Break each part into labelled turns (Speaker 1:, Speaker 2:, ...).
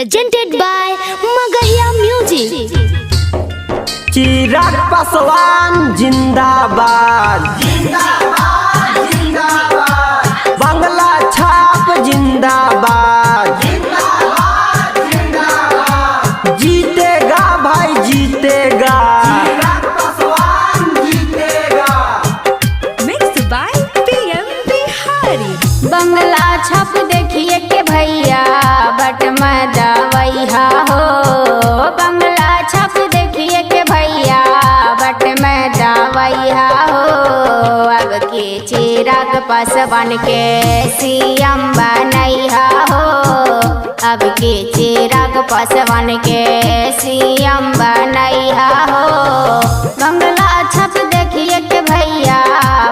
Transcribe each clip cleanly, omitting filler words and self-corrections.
Speaker 1: presented by Magahiya Music।
Speaker 2: Chirag Paswan जिंदाबाद, जिंदाबाद जिंदाबाद, बांग्ला छाप जिंदाबाद, जिंदाबाद जिंदाबाद, जीतेगा भाई जीतेगा, चिराग पासवान जीतेगा।
Speaker 3: Mixed by PM Bihari.
Speaker 4: बंगला छाप देखिए के भैया बट मदावैया हो। बंगला छाप देखिए के भैया बट मदावैया हो। अब के चिराग पासवान के सीएम बनैया हो। अब के चिराग पासवान के सीएम बनैया हो। बंगला छाप देखिए के भैया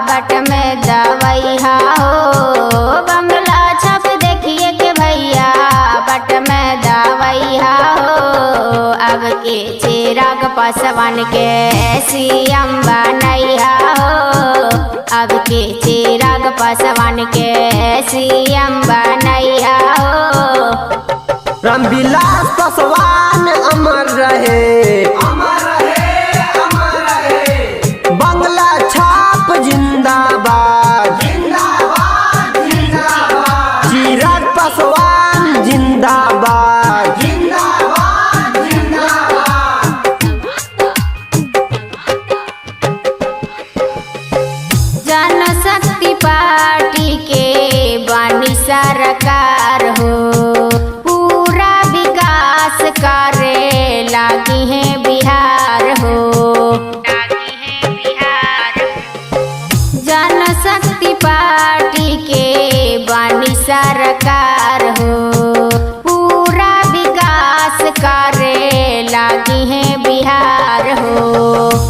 Speaker 4: बट मदावैया हो। बंगला छाप देखिए के भैया बट मदावैया हो। अब के चिराग पासवान के सीएम बनैया हो। अब के चिराग पासवान के सीएम बनैया हो।
Speaker 2: रामविलास पासवान अमर रहे, अमर रहे, अमर रहे। बांग्ला छाप जिंदाबाद, जिंदाबाद जिंदाबाद, चिराग पासवान जिंदाबाद, जिंदाबाद जिंदाबाद।
Speaker 4: जनशक्ति पार्टी के बानी सरकार हो। पूरा विकास करे लागी है बिहार हो। जनशक्ति पार्टी के बानी सरकार हो। पूरा विकास करे लागी है बिहार हो।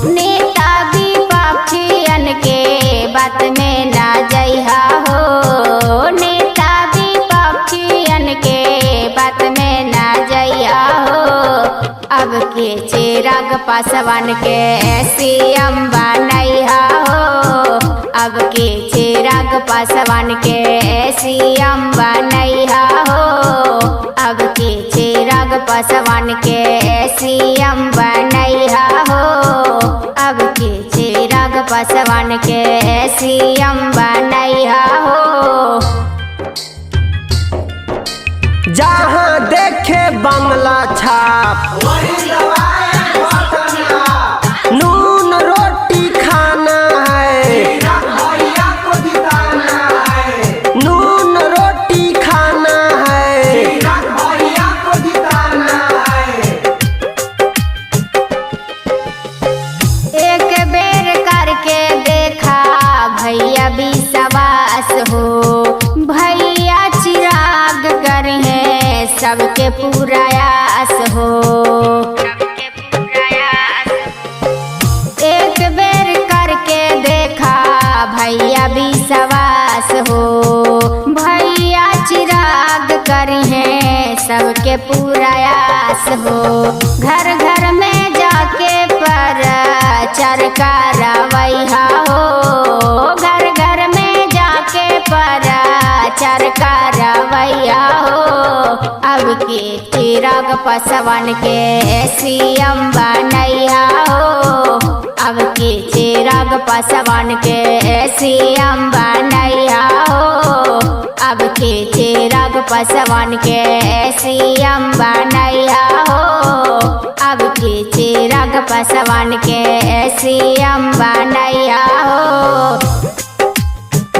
Speaker 4: नेता विपक्षियन के बात में ना जइहा हो। नेता विपक्षियन के बात में ना जइहा हो। अब के चिराग पासवान के सीएम बनैया हो। अब के चिराग पासवान के सीएम बनैया हो। अब के चिराग पासवान के सीएम बनैया हो। अब के चिराग पासवान के सीएम बनैया हो।
Speaker 2: जहाँ देखे बांग्ला छाप नून रोटी खाना है, नून रोटी खाना है।
Speaker 4: एक बेर करके देखा भैया विश्वास हो। भैया चिराग करे सबके पूरा आस हो। एक बेर करके देखा भैया विश्वास हो। भैया चिराग करे सबके पूरा आस हो। घर घर में जाके प्रचार करवैया हो। घर घर में जाके प्रचार करवैया हो। अब के चिराग पासवान के सीएम बनैया हो। अब के चिराग पासवान के सीएम बनैया हो। अब के चिराग पासवान के सीएम बनैया हो। अब के चिराग पासवान के सीएम बनैया हो।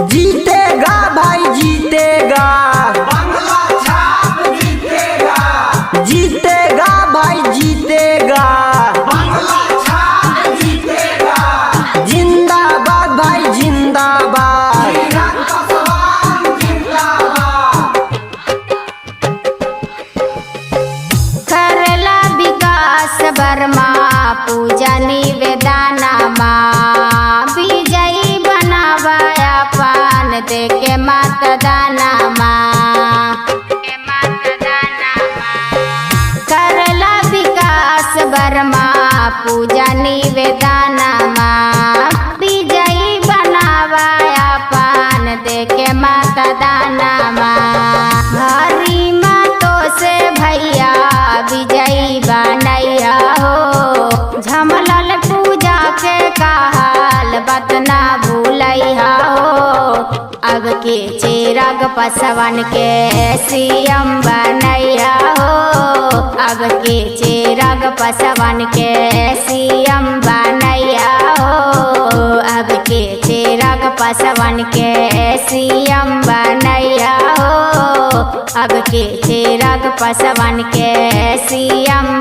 Speaker 2: जीतेगा भाई जीतेगा, बांग्ला छाप जीतेगा, जीतेगा भाई जीतेगा, बांग्ला छाप जीतेगा। जिंदाबाद भाई जिंदाबाद, चिराग पासवान जिंदाबाद।
Speaker 4: करला विकास वर्मा पूजा निवेदनमा विजयी बनावाया पान दे के मतदानमा। करला विकास वर्मा पूजा निवेदनमा विजयी बनावाया पान दे के मतदानमा। हरी मातो से भैया के चिराग पासवान के सीएम बनैया हो। अब के चिराग पासवान के सीएम बनैया हो। अब के चिराग पासवान के सीएम बनैया हो। अब के चिराग पासवान के सीएम